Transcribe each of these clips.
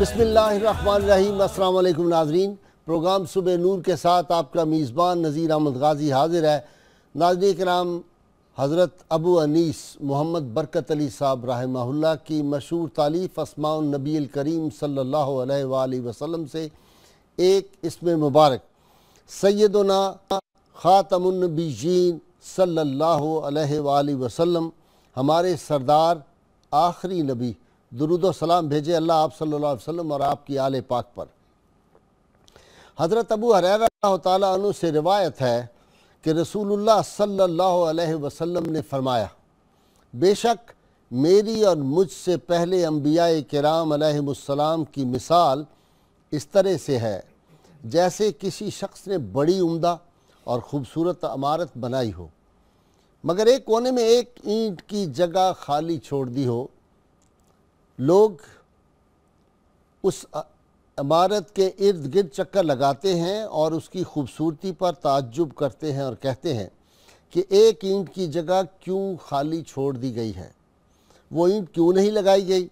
बिस्मिल्लाहिर्रहमानिर्रहीम। अस्सलाम वालेकुम नाज़रीन, प्रोग्राम सुबह नूर के साथ आपका मेज़बान नज़ीर अहमद गाज़ी हाजिर है। नाज़रीन किराम, हज़रत अबू अनीस मोहम्मद बरकत अली साहब रहमहुल्लाह की मशहूर तालीफ़ अस्माउन नबी करीम सल्लल्लाहु अलैहि वसल्लम से एक इसमें मुबारक सैयदना ख़ातमुन नबिय्यीन सल्लल्लाहु अलैहि वसल्लम, हमारे सरदार आखिरी नबी, दुरूद व सलाम भेजे अल्लाह आप सल्लल्लाहु अलैहि वसल्लम और आपकी आले पाक पर। हज़रत अबू हुरैरा तआला अन्हु से रिवायत है कि रसूलुल्लाह सल्लल्लाहु अलैहि वसल्लम ने फरमाया, बेशक मेरी और मुझसे पहले अम्बियाए किराम अलैहिमुस्सलाम की मिसाल इस तरह से है जैसे किसी शख्स ने बड़ी उम्दा और ख़ूबसूरत इमारत बनाई हो, मगर एक कोने में एक ईंट की जगह खाली छोड़ दी हो। लोग उस इमारत के इर्द गिर्द चक्कर लगाते हैं और उसकी खूबसूरती पर ताज्जुब करते हैं और कहते हैं कि एक ईंट की जगह क्यों खाली छोड़ दी गई है, वो ईंट क्यों नहीं लगाई गई।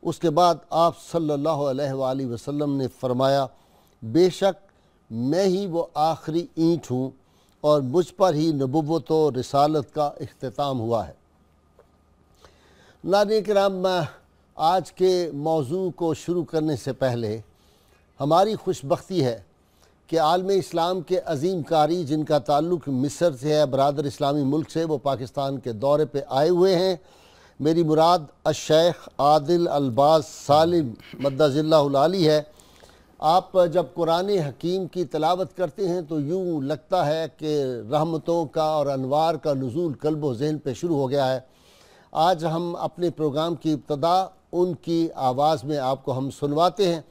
उसके बाद आप सल्लल्लाहु अलैहि वसल्लम ने फरमाया, बेशक मैं ही वो आखिरी ईंट हूँ और मुझ पर ही नबुव्वत व रिसालत का इख्तिताम हुआ है। नाज़रीन किराम, आज के मौजू को शुरू करने से पहले हमारी खुशबख्ती है कि आलम इस्लाम के अजीम कारी जिनका ताल्लुक़ मिस्र से है, बरादर इस्लामी मुल्क से, वो पाकिस्तान के दौरे पे आए हुए हैं। मेरी मुराद शेख आदिल अल्बाज सालिम मद्दज़िल्लाहुल आली है। आप जब कुरान हकीम की तिलावत करते हैं तो यूँ लगता है कि रहमतों का और अनवार का नुज़ूल क़ल्ब व ज़हन पे शुरू हो गया है। आज हम अपने प्रोग्राम की इब्तदा उनकी आवाज़ में आपको हम सुनवाते हैं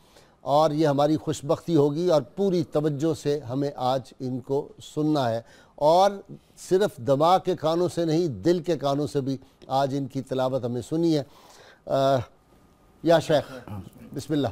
और ये हमारी खुशबख्ती होगी और पूरी तवज्जो से हमें आज इनको सुनना है और सिर्फ़ दिमाग के कानों से नहीं, दिल के कानों से भी आज इनकी तिलावत हमें सुनी है। या शेख बिस्मिल्लाह।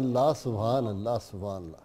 अल्लाह, सुभान अल्लाह, सुभान अल्लाह,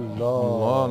अल्लाह,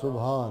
सुभान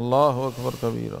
अल्लाहु अकबर कबीरा।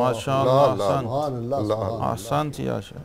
माशाअल्लाह, सुभान अल्लाह, ahsan या शेख।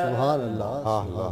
सुभान अल्लाह।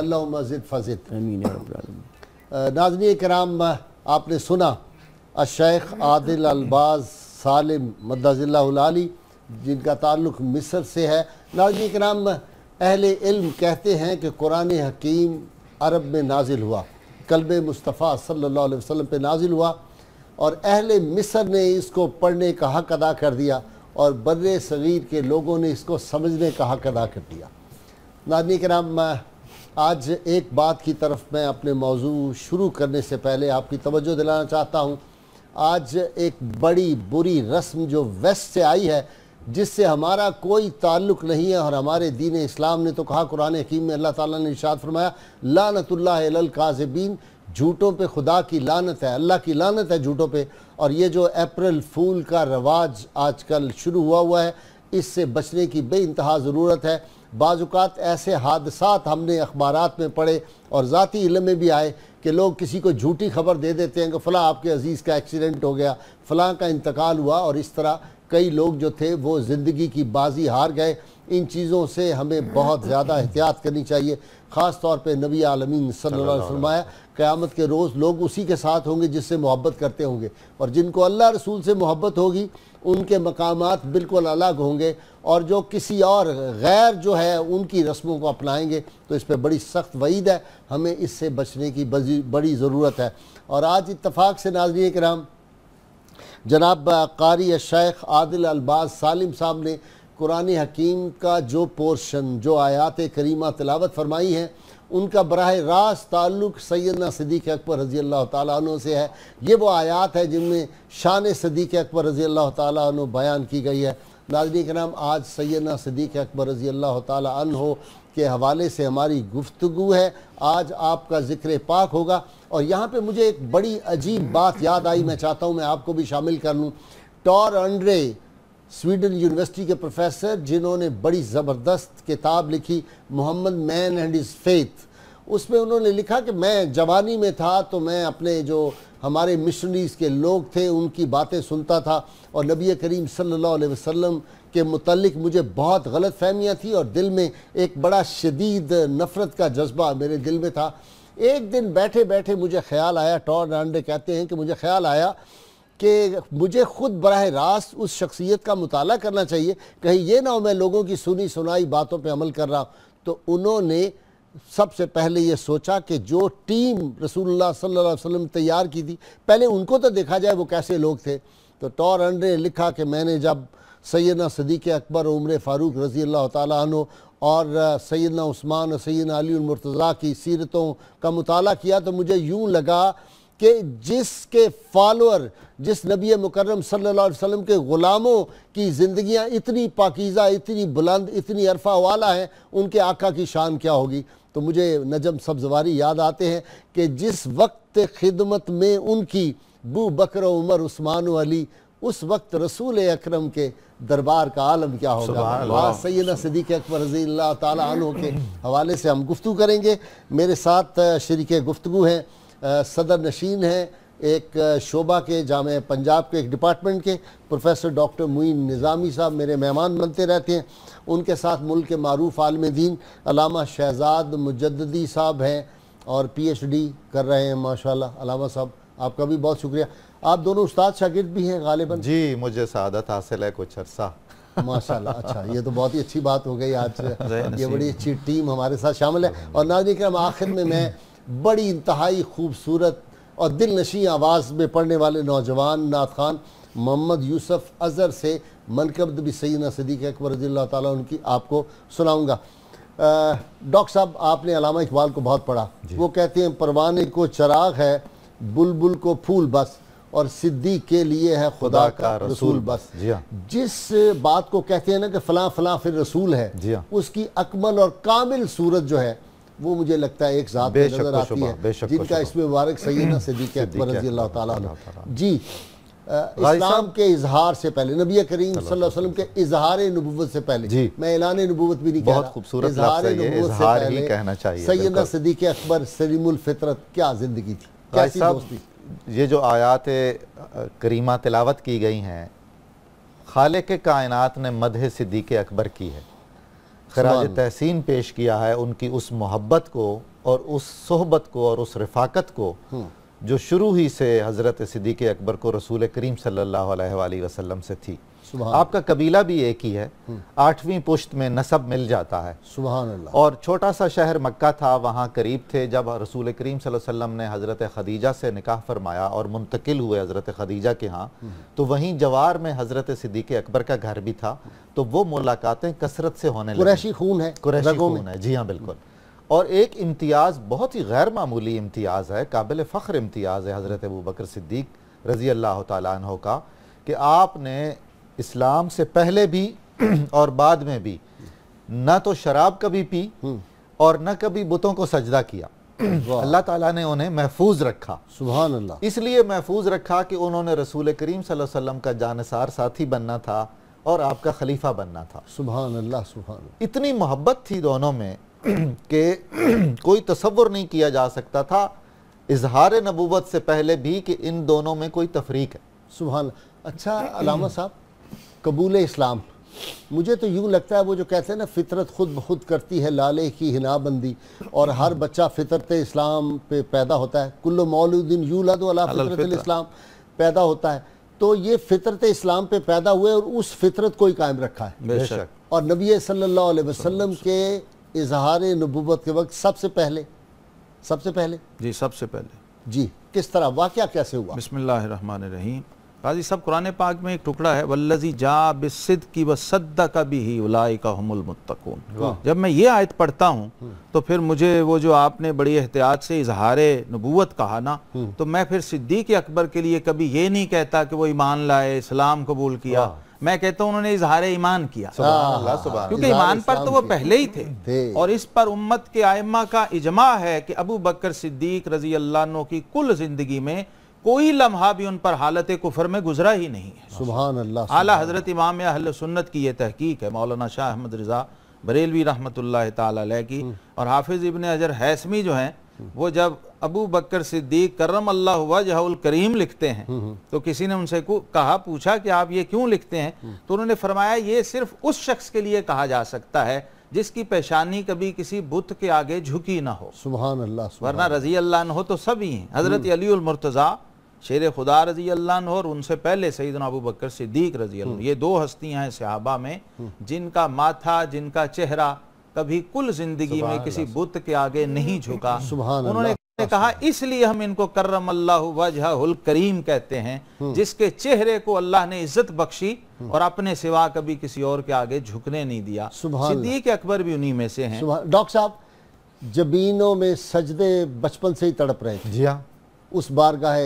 अल्लाहुम्मा ज़िद फ़ज़िद। आमीन या रब्बल आलमीन। नाज़रीन किराम, आपने सुना शेख आदिल अल्बाज़ सालिम मद्दज़िल्लाहुल आली, जिनका ताल्लुक़ मिस्र से है। नाज़रीन किराम, अहले इल्म कहते हैं कि कुरान हकीम अरब में नाजिल हुआ, कल्ब मुस्तफ़ा सल्लल्लाहु अलैहि वसल्लम पे नाजिल हुआ और अहले मिस्र ने इसको पढ़ने का हक़ अदा कर दिया और बर्रे सगीर के लोगों ने इसको समझने का हक़ अदा कर दिया। नाज़रीन किराम, आज एक बात की तरफ मैं अपने मौजू शुरू करने से पहले आपकी तवज्जो दिलाना चाहता हूँ। आज एक बड़ी बुरी रस्म जो वेस्ट से आई है, जिससे हमारा कोई ताल्लुक़ नहीं है, और हमारे दीन इस्लाम ने तो कहा, कुरान हकीम में अल्लाह ताला ने इरशाद फरमाया, लानतुल्लाहि अलल काज़िबीन, झूठों पे खुदा की लानत है, अल्लाह की लानत है झूठों पे। और ये जो अप्रैल फूल का रवाज आजकल शुरू हुआ है, इससे बचने की बेइंतहा ज़रूरत है। बाज़ुकात ऐसे हादसात हमने अखबारात में पढ़े और ज़ाती इल्म में भी आए कि लोग किसी को झूठी खबर दे देते हैं कि फ़लाँ आपके अज़ीज़ का एक्सीडेंट हो गया, फ़लाँ का इंतकाल हुआ, और इस तरह कई लोग जो थे वो ज़िंदगी की बाजी हार गए। इन चीज़ों से हमें बहुत ज़्यादा एहतियात करनी चाहिए। ख़ास तौर पे नबी आलमीन सल्लल्लाहु अलैहि वसल्लम फरमाया, क़यामत के रोज़ लोग उसी के साथ होंगे जिससे मोहब्बत करते होंगे, और जिनको अल्लाह रसूल से मोहब्बत होगी उनके मकामात बिल्कुल अलग होंगे, और जो किसी और गैर जो है उनकी रस्मों को अपनाएंगे तो इस पर बड़ी सख्त वईद है। हमें इससे बचने की बड़ी ज़रूरत है। और आज इत्तफ़ाक़ से नाज़रीन किराम, जनाब कारी शेख आदिल अल्बाज़ सालिम साहब ने कुरान हकीम का जो पोर्शन, जो आयात करीमा तिलावत फरमाई हैं, उनका बराह रास्त ताल्लुक़ सैयदना सिद्दीक़ अकबर रज़ी अल्लाह ताला अन्हु से है। ये वो आयात है जिनमें शान सिद्दीक़ अकबर रज़ी अल्लाह ताला अन्हु बयान की गई है। नाज़रीन किराम, आज सैयदना सिद्दीक़ अकबर रज़ी अल्लाह ताला अन्हु के हवाले से हमारी गुफ्तगू है। आज आपका ज़िक्र पाक होगा, और यहाँ पे मुझे एक बड़ी अजीब बात याद आई, मैं चाहता हूँ मैं आपको भी शामिल कर लूँ। टॉर अंड्रे स्वीडन यूनिवर्सिटी के प्रोफेसर, जिन्होंने बड़ी ज़बरदस्त किताब लिखी Mohammed man and his faith, उसमें उन्होंने लिखा कि मैं जवानी में था तो मैं अपने जो हमारे मिशनरीज़ के लोग थे उनकी बातें सुनता था, और नबी करीम सल्लल्लाहु अलैहि वसल्लम के मुतल्लिक मुझे बहुत गलत फहमियाँ थी, और दिल में एक बड़ा शदीद नफ़रत का जज्बा मेरे दिल में था। एक दिन बैठे बैठे मुझे ख्याल आया, टॉर अंड्रे कहते हैं कि मुझे ख्याल आया कि मुझे ख़ुद बराह रास्त उस शख्सियत का मुताला करना चाहिए, कहीं ये ना हो मैं लोगों की सुनी सुनाई बातों पे अमल कर रहा हूँ। तो उन्होंने सबसे पहले ये सोचा कि जो टीम रसूलुल्लाह सल्लल्लाहु अलैहि वसल्लम तैयार की थी, पहले उनको तो देखा जाए वो कैसे लोग थे। तो टॉर अंड्रे ने लिखा कि मैंने जब सैयदना सिद्दीक़ अकबर उमर फ़ारूक रज़ी अल्लाह ताला अन्हु और सैयदना उस्मान और सैयदना अली मुर्तज़ा की सीरतों का मुताला किया तो मुझे यूँ लगा कि जिसके फॉलोअर, जिस नबी मुकर्रम सल्लल्लाहु अलैहि वसल्लम के ग़ुलामों की ज़िंदगियाँ इतनी पाकीज़ा, इतनी बुलंद, इतनी अरफा वाला हैं, उनके आका की शान क्या होगी। तो मुझे नजम सब्ज़वारी याद आते हैं कि जिस वक्त खिदमत में उनकी बू बकर उमर उस्मान अली, उस वक्त रसूल अकरम के दरबार का आलम क्या होगा। आज सैयदना सिद्दीक़ अकबर रज़ी अल्लाह ताला अन्हु के हवाले से हम गुफ्तगू करेंगे। मेरे साथ शरीके गुफ्तगू हैं सदर नशीन हैं एक शोबा के जामे पंजाब के एक डिपार्टमेंट के प्रोफेसर डॉक्टर मुईन निज़ामी साहब मेरे मेहमान बनते रहते हैं। उनके साथ मुल्क के मारूफ आलिम दीन अल्लामा शहजाद मुजद्दी साहब हैं और PhD कर रहे हैं माशाल्लाह। अल्लामा साहब आपका भी बहुत शुक्रिया। आप दोनों उस्ताद शागिर्द भी हैं गालिबन? जी, मुझे सआदत हासिल है कुछ अरसा। माशाल्लाह, अच्छा, ये तो बहुत ही अच्छी बात हो गई। आज ये बड़ी अच्छी टीम हमारे साथ शामिल है। और नाज़रीन किराम, आखिर में मैं बड़ी इंतहाई खूबसूरत और दिल नशी आवाज़ में पढ़ने वाले नौजवान नात खान मोहम्मद यूसुफ अज़हर से मनक़ब भी सैयदना सिद्दीक़ अकबर रज़ियल्लाहु ताला उनकी आपको सुनाऊँगा। डॉक्टर साहब, आपने अल्लामा इक़बाल को बहुत पढ़ा। वो कहते हैं परवाने को चराग है, बुलबुल को फूल बस, और सिद्दीक़ के लिए है खुदा का रसूल बस। जिस बात को कहते हैं ना कि फ़लाँ फ़लाँ फिर रसूल है, उसकी अकमल और कामिल सूरत जो है वो मुझे लगता है एक ज़ात पे नज़र आती है, जिनका इसमें मुबारक सैयदना सिद्दीक़ अकबर रज़ियल्लाहु ताला अन्हु। जी, इस्लाम के इजहार से पहले, नबी करीम सल्लल्लाहु अलैहि वसल्लम के इजहार नबुव्वत से पहले, मैं ऐलान नबुव्वत भी नहीं कह रहा, खूबसूरत इजहार नबुव्वत से पहले कहना चाहिए, सैयदना सिद्दीक़ अकबर सलीमुल फितरत क्या ज़िंदगी थी, कैसी दोस्ती। ये जो आयात करीमा तिलावत की गई हैं, खालिक़ कायनात ने मदह सिद्दीक़ अकबर की है, खराज तहसीन पेश किया है उनकी उस मोहब्बत को और उस सोहबत को और उस रफ़ाकत को जो शुरू ही से हज़रत सिद्दीक़ अकबर को रसूल करीम सल्लल्लाहु अलैहि वसल्लम से थी। आपका कबीला भी एक ही है, 8वीं पुश्त में नसब मिल जाता है। सुभान अल्लाह। और छोटा सा शहर मक्का था, वहाँ करीब थे जब रसूल करीम सल्लल्लाहु अलैहि वसल्लम ने हज़रत खदीजा से निकाह फरमाया और मुंतकिल हुए हज़रत खदीजा के यहाँ, तो वहीं जवार में हज़रत सिद्दीक़ अकबर का घर भी था। तो वो मुलाकातें कसरत से होने लगी। कुरैशी खून है, कुरैशी खून है, जी हाँ बिल्कुल। और एक इम्तियाज़, बहुत ही गैर मामूली इम्तियाज़ है, काबिल फ़ख्र इम्तियाज़ है हज़रत अबू बकर सिद्दीक़ रज़ी अल्लाह ताला अन्हु का, कि आपने इस्लाम से पहले भी और बाद में भी न तो शराब कभी पी और न कभी बुतों को सजदा किया। अल्लाह ताला ने उन्हें महफूज रखा। सुभान अल्लाह। इसलिए महफूज रखा कि उन्होंने रसूल करीम सल्लल्लाहु अलैहि वसल्लम का जानसार साथी बनना था और आपका खलीफा बनना था। सुभान अल्लाह, सुभान अल्लाह। इतनी मोहब्बत थी दोनों में कि कोई तसव्वुर नहीं किया जा सकता था इजहार नबूवत से पहले भी कि इन दोनों में कोई तफरीक है। सुभान। अच्छा अल्लामा साहब, कबूल इस्लाम, मुझे तो यूँ लगता है वो जो कहते हैं ना फितरत खुद ब खुद करती है लाले की हिनाबंदी, और हर बच्चा फितरत इस्लाम पे पैदा होता है। कुल्लु मौलूदिन यूलदु अला फितरतिल इस्लाम पैदा होता है। तो ये फितरत इस्लाम पे पैदा हुए और उस फितरत को ही कायम रखा है बेशक। और नबी सल्लल्लाहु अलैहि वसल्लम के इजहार नबुव्वत के वक्त सबसे पहले जी, सबसे पहले जी, किस तरह वाक़या कैसे हुआ? बिस्मिल्लाहिर्रहमानिर्रहीम। काजी साहब, कुरान पाक में एक टुकड़ा है, वल्लज़ी जा बिस्सिद्क़ि वसद्दक़ बिही उलाइका हुमुल मुत्तक़ून। जब मैं ये आयत पढ़ता हूँ तो फिर मुझे वो जो आपने बड़ी एहतियात से इजहारे नबूवत कहा ना, तो मैं फिर सिद्दीक़ अकबर के लिए कभी ये नहीं कहता कि वो ईमान लाए, इस्लाम कबूल किया। मैं कहता हूँ उन्होंने इजहार ईमान किया, क्योंकि ईमान पर तो वो पहले ही थे। और इस पर उम्मत के आइम्मा का इजमा है कि अबू बकर सिद्दीक रज़ी अल्लाह अन्हु की कुल जिंदगी में कोई लम्हा भी उन पर हालत कुफर में गुजरा ही नहीं है। सुभान अल्लाह। आला हजरत इमाम अहले सुन्नत की ये तहकीक है, मौलाना शाह अहमद रिज़ा बरेलवी रहमतुल्लाह ताला अलैह की। और हाफिज इब्न हजर हैसमी जो हैं, वो जब अबू बकर सिद्दीक करम अल्लाह वजहुल करीम लिखते हैं तो किसी ने उनसे कहा, पूछा कि आप ये क्यों लिखते हैं, तो उन्होंने फरमाया ये सिर्फ उस शख्स के लिए कहा जा सकता है जिसकी पेशानी कभी किसी बुत के आगे झुकी ना हो। सुभान अल्लाह। वरना रजी अल्लाह अन्हु तो सभी हैं। हजरत अलीउल मुर्तज़ा शेर खुदा रजी अल्लाह अन्हु और उनसे पहले सैयदना अबू बकर सिद्दीक रजी अल्लाह, ये दो हस्तियां हैं सहाबा में जिनका माथा, जिनका चेहरा कभी कुल जिंदगी में किसी बुत के आगे नहीं झुका। उन्होंने ने कहा इसलिए हम इनको कर्रम अल्लाहु वजहुल करीम कहते हैं, जिसके चेहरे को अल्लाह ने इज्जत बख्शी और अपने सिवा कभी किसी और के आगे झुकने नहीं दिया। सिद्दीक अकबर भी उन्हीं में से हैं। डॉक्टर साहब, जबीनों में सजदे बचपन से ही तड़प रहे थे। जी हाँ, उस बारगाह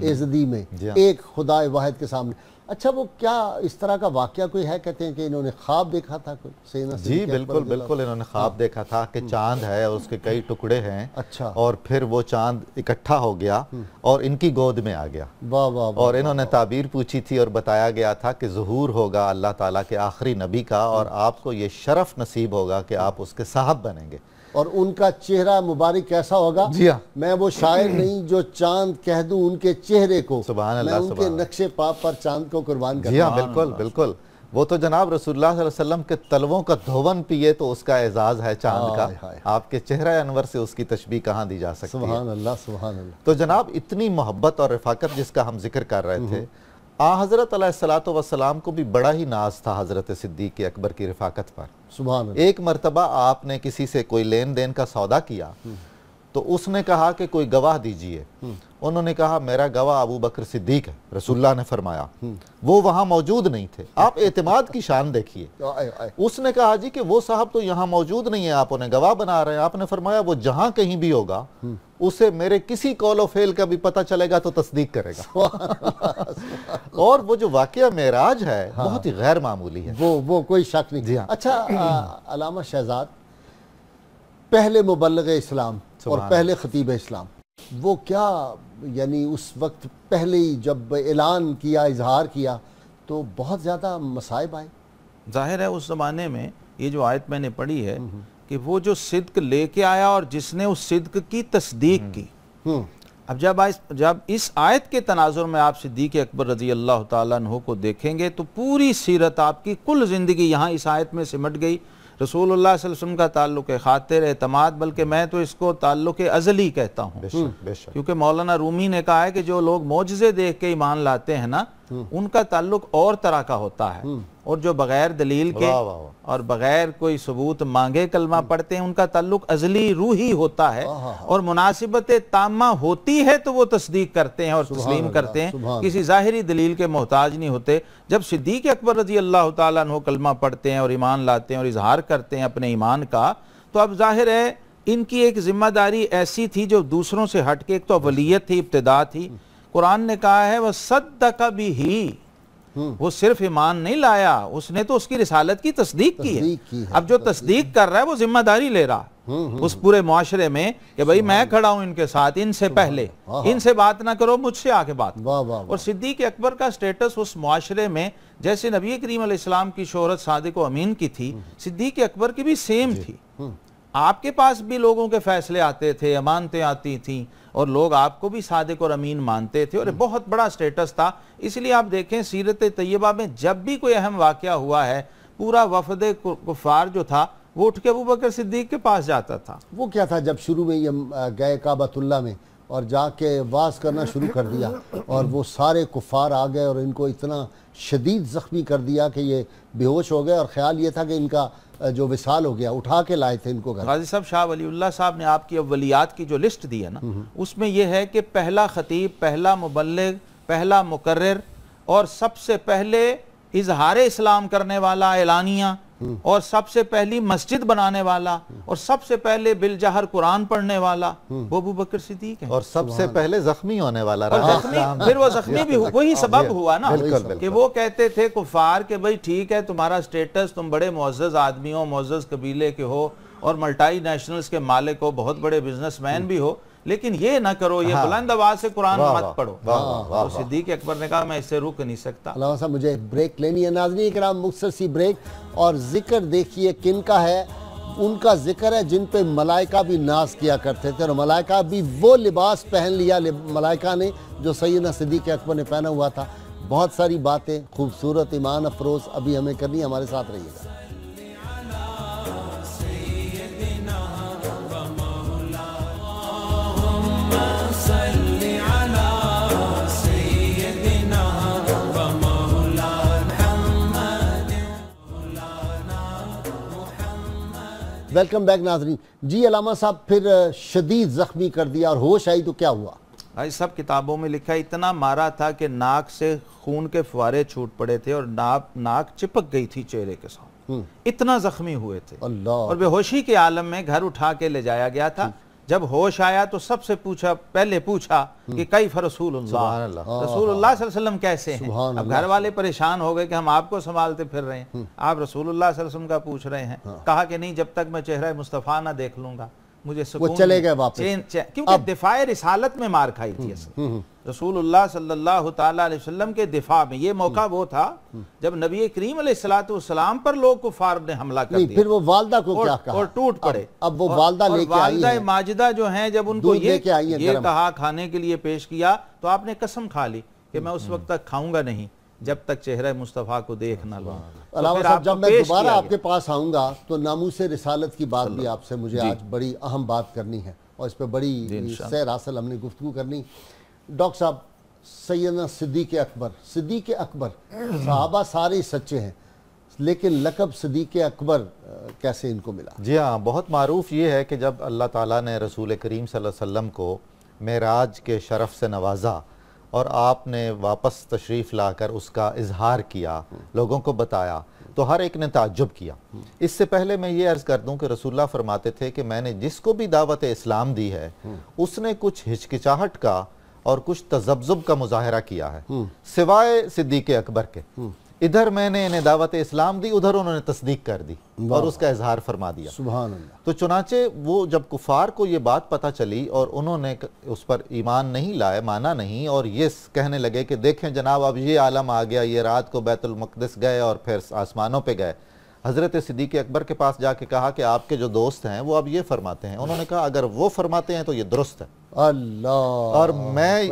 एज़दी में एक खुदा वाहिद के सामने। अच्छा, वो क्या इस तरह का वाकया कोई है? कहते हैं कि इन्होंने ख्वाब देखा था कोई? जी बिल्कुल बिल्कुल, इन्होंने ख्वाब देखा था कि चांद है और उसके कई टुकड़े हैं। अच्छा। और फिर वो चांद इकट्ठा हो गया और इनकी गोद में आ गया। वाह वाह। और इन्होंने ताबीर पूछी थी और बताया गया था कि ज़ुहूर होगा अल्लाह ताला के आखिरी नबी का और आपको ये शरफ नसीब होगा कि आप उसके साहब बनेंगे। और उनका चेहरा मुबारक कैसा होगा? जी हाँ। मैं वो शायर नहीं जो चांद कह दूं उनके चेहरे को, सुभान मैं अल्लाह, उनके नक्शे पाप पर चांद को कुर्बान करता जी हाँ, बिल्कुल बिल्कुल। वो तो जनाब रसूलुल्लाह सल्लल्लाहु अलैहि वसल्लम के तलवों का धोवन पिए तो उसका एजाज है चांद का। आपके चेहरा अनवर से उसकी तशबीह कहाँ दी जा सकती है? सुभान अल्लाह, सुभान अल्लाह। तो जनाब इतनी मोहब्बत और रफाकत जिसका हम जिक्र कर रहे थे, हज़रत अलैहिस्सलातु वस्सलाम को भी बड़ा ही नाज था हज़रत सिद्दीक़ अकबर की रफाकत पर। सुभान अल्लाह। एक मरतबा आपने किसी से कोई लेन देन का सौदा किया तो उसने कहा कि कोई गवाह दीजिए। उन्होंने कहा मेरा गवाह अबू बकर सिद्दीक है। रसूलुल्लाह ने फरमाया, वो वहां मौजूद नहीं थे। आप एतमाद की शान देखिए। उसने कहा जी कि वो साहब तो यहाँ मौजूद नहीं है, आप उन्हें गवाह बना रहे हैं। आपने फरमाया वो जहां कहीं भी होगा उसे मेरे किसी कौलो फेल का भी पता चलेगा तो तस्दीक करेगा। और वो जो वाकया मेराज है बहुत ही गैर मामूली है, वो कोई शक नहीं। जी हाँ। अच्छा, अल्लामा शहजाद, पहले मुबल्लिग इस्लाम और पहले खतीब इस्लाम, वो क्या यानी उस वक्त पहले ही जब ऐलान किया, इजहार किया तो बहुत ज़्यादा मसाइब आए। जाहिर है उस ज़माने में ये जो आयत मैंने पढ़ी है कि वो जो सिद्क लेके आया और जिसने उस सिद्क की तस्दीक की। अब जब इस आयत के तनाजुर में आप सिद्दीक़ अकबर रज़ी अल्लाह ताला अन्हु को देखेंगे तो पूरी सीरत आपकी कुल ज़िंदगी यहाँ इस आयत में सिमट गई। रसूलुल्लाह सल्लल्लाहु अलैहि वसल्लम का ताल्लुक़ खातिर एतमाद, बल्कि मैं तो इसको ताल्लुक़ अज़ली कहता हूँ, क्योंकि मौलाना रूमी ने कहा है कि जो लोग मोजज़े देख के ईमान लाते हैं ना, उनका ताल्लुक़ और तरह का होता है, और जो बग़ैर दलील के और बग़ैर कोई सबूत मांगे कलमा पढ़ते हैं उनका ताल्लुक़ अज़ली रूही होता है। और मुनासिबत तामा होती है तो वो तस्दीक करते हैं और तस्लीम करते हैं, किसी ज़ाहिरी दलील के मोहताज नहीं होते। जब सिद्दीक़ अकबर रज़ी अल्लाह ताला अन्हु कलमा पढ़ते हैं और ईमान लाते हैं और इजहार करते हैं अपने ईमान का, तो अब जाहिर है इनकी एक जिम्मेदारी ऐसी थी जो दूसरों से हट के, एक तो अवलियत थी, इब्तिदा थी। कुरान ने कहा है वह सद्दक़ बिही, वो सिर्फ ईमान नहीं लाया, उसने तो उसकी रिसालत की तस्दीक की है। अब जो तस्दीक कर रहा है वो जिम्मेदारी ले रहा उस पूरे मुआशरे में कि भाई मैं खड़ा हूं इनके साथ, इनसे पहले इनसे बात ना करो, मुझसे आके बात। और सिद्दीक़ अकबर का स्टेटस उस मुआशरे में जैसे नबी करीम अलैहिस्सलाम की शोहरत सादिक व अमीन की थी, सिद्दीक़ अकबर की भी सेम थी। आपके पास भी लोगों के फैसले आते थे, अमानतें आती थी और लोग आपको भी सादिक और अमीन मानते थे, और बहुत बड़ा स्टेटस था। इसलिए आप देखें सीरत तैयबा में जब भी कोई अहम वाकया हुआ है, पूरा वफद कुफार जो था वो उठ के अबू बकर सिद्दीक के पास जाता था। वो क्या था, जब शुरू में ये गए काबतुल्लाह में और जाके वाज करना शुरू कर दिया और वो सारे कुफार आ गए और इनको इतना शदीद ज़ख्मी कर दिया कि ये बेहोश हो गए, और ख्याल ये था कि इनका जो विसाल हो गया, उठा के लाए थे इनको। गाजी साहब, शाह वलीउल्लाह साहब ने आपकी अव्वलियात की जो लिस्ट दी है ना, उसमें यह है कि पहला खतीब, पहला मुबल्लिग, पहला मुकर्रिर और सबसे पहले इजहार इस्लाम करने वाला एलानिया, और सबसे पहली मस्जिद बनाने वाला, और सबसे पहले बिलजहर कुरान पढ़ने वाला वो अबू बकर सिद्दीक है। और सबसे पहले जख्मी होने वाला फिर वो जख्मी भी वही सबब हुआ ना कि वो कहते थे कुफार के भाई ठीक है तुम्हारा स्टेटस, तुम बड़े मुअज़्ज़ज़ आदमी हो, मुअज़्ज़ज़ कबीले के हो और मल्टी नेशनल्स के मालिक हो, बहुत बड़े बिजनेसमैन भी हो, लेकिन ये ना करो, ये बुलंद आवाज से कुरान मत पढ़ो। तो सिद्दीक़ अकबर ने कहा मैं इससे रुक नहीं सकता। अल्लाह साहब, मुझे ब्रेक लेनी है। नाज़रीन किराम, मुख्तसर सी ब्रेक, और जिक्र देखिए किन का है। उनका जिक्र है जिन पे मलाइका भी नाज किया करते थे, और मलाइका भी वो लिबास पहन लिया मलाइका ने जो सैयदना सिद्दीक़ अकबर ने पहना हुआ था। बहुत सारी बातें खूबसूरत, ईमान अफरोज़ अभी हमें करनी है, हमारे साथ रहिएगा। वेलकम बैक नाजरीन। जी अलामा साहब, फिर शदीद जख्मी कर दिया और होश आई तो क्या हुआ? भाई सब किताबों में लिखा है, इतना मारा था कि नाक से खून के फुवारे छूट पड़े थे और नाक चिपक गई थी चेहरे के साथ, इतना जख्मी हुए थे। अल्लाह। और बेहोशी के आलम में घर उठा के ले जाया गया था। जब होश आया तो सबसे पहले पूछा कि कैफ रसूलुल्लाह, रसूलुल्लाह सल्लल्लाहु अलैहि वसल्लम कैसे हैं? अब घर वाले परेशान हो गए कि हम आपको संभालते फिर रहे हैं, आप रसूलुल्लाह सल्लल्लाहु अलैहि वसल्लम का पूछ रहे हैं। कहा कि नहीं, जब तक मैं चेहरा मुस्तफ़ा ना देख लूंगा मुझे सुकून। वो चले गए वापस, क्योंकि दिफाए रिसालत में मार खाई थी असल रसूलुल्लाह सल्लल्लाहु ताला अलैहि वसल्लम के दिफा में। ये मौका वो था जब नबी करीम अलैहिस्सलाम पर लोग कुफार ने हमला कर दिया। फिर वो वालदा को क्या कहा? और टूट पड़े। अब वो वालदा लेके आई वालदा है, माजिदा जो हैं, जब उनको ये गरम। कहा खाने के लिए पेश किया तो आपने कसम खा ली कि मैं उस वक्त तक खाऊंगा नहीं जब तक चेहरा मुस्तफ़ा को देख ना लूं। अलावा साहब, जब मैं दोबारा आपके पास आऊंगा तो नामूस रिसालत की बात भी आपसे मुझे आज बड़ी अहम बात करनी है और इस पर बड़ी सैर हासिल हमने गुफ्तगू करनी। डॉक्टर साहब, सैयदना सिद्दीक़ अकबर सहाबा सारे सच्चे हैं, लेकिन लक़ब सिद्दीक़ अकबर कैसे इनको मिला? जी हाँ, बहुत मारूफ ये है कि जब अल्लाह ताला ने रसूल करीम सल्लल्लाहु अलैहि वसल्लम को मेराज के शरफ से नवाजा और आपने वापस तशरीफ़ लाकर उसका इजहार किया, लोगों को बताया, तो हर एक ने ताज्जुब किया। इससे पहले मैं ये अर्ज़ कर दूं कि रसूलुल्लाह फरमाते थे कि मैंने जिसको भी दावत इस्लाम दी है उसने कुछ हिचकिचाहट का और कुछ तज़ब्ज़ुब का मुजाहरा किया है, सिवाय सिद्दीक़ अकबर के। इधर मैंने इन्हें दावत इस्लाम दी, उधर उन्होंने तस्दीक कर दी और उसका इजहार फरमा दिया। सुभान अल्लाह। तो चुनाचे वो जब कुफार को ये बात पता चली और उन्होंने उस पर ईमान नहीं लाए, माना नहीं, और ये कहने लगे कि देखें जनाब अब ये आलम आ गया, ये रात को बैतुल मक़दिस गए और फिर आसमानों पे गए। हज़रत सिद्दीक़ अकबर के पास जाके कहा कि आपके जो दोस्त हैं वो अब ये फरमाते हैं। उन्होंने कहा अगर वो फरमाते हैं तो ये दुरुस्त है, अल्लाह, और मैं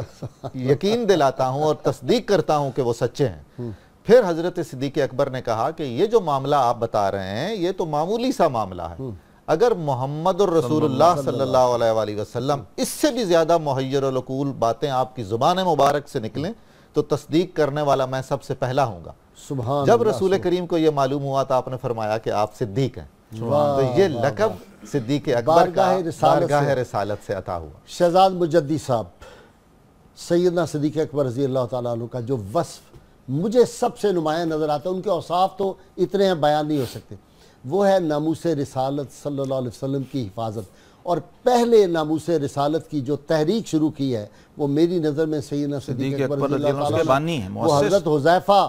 यकीन दिलाता हूँ और तस्दीक करता हूँ कि वो सच्चे हैं। फिर हजरत सिद्दीक़ अकबर ने कहा कि ये जो मामला आप बता रहे हैं ये तो मामूली सा मामला है, अगर मोहम्मद रसूलुल्लाह सल्लल्लाहु अलैहि वसल्लम इससे भी ज्यादा मुहय्यरुल उकूल बातें आपकी जुबान मुबारक से निकलें तो तस्दीक करने वाला मैं सबसे पहला हूँगा। जब रसूल करीम को यह मालूम हुआ तो आपने फरमाया कि आप सिद्दीक हैं। तो ये लक़ब सिद्दीक़ अकबर का बारगाह रिसालत से अता हुआ। शहजाद मुजद्दी साहब, सैयदना सिद्दीक़ अकबर रज़ी अल्लाह तआला अन्हु का जो वस्फ मुझे सबसे नुमायाँ नज़र आता है, उनके औसाफ तो इतने हैं बयान नहीं हो सकते, वो है नामूस रिसालत सल्लल्लाहु अलैहि वसल्लम की हिफाजत। और पहले नामूस रिसालत की जो तहरीक शुरू की है वो मेरी नज़र में सैयदना सिद्दीक़ अकबर रज़ी अल्लाह तआला अन्हु, वो हज़रत हुज़ैफ़ा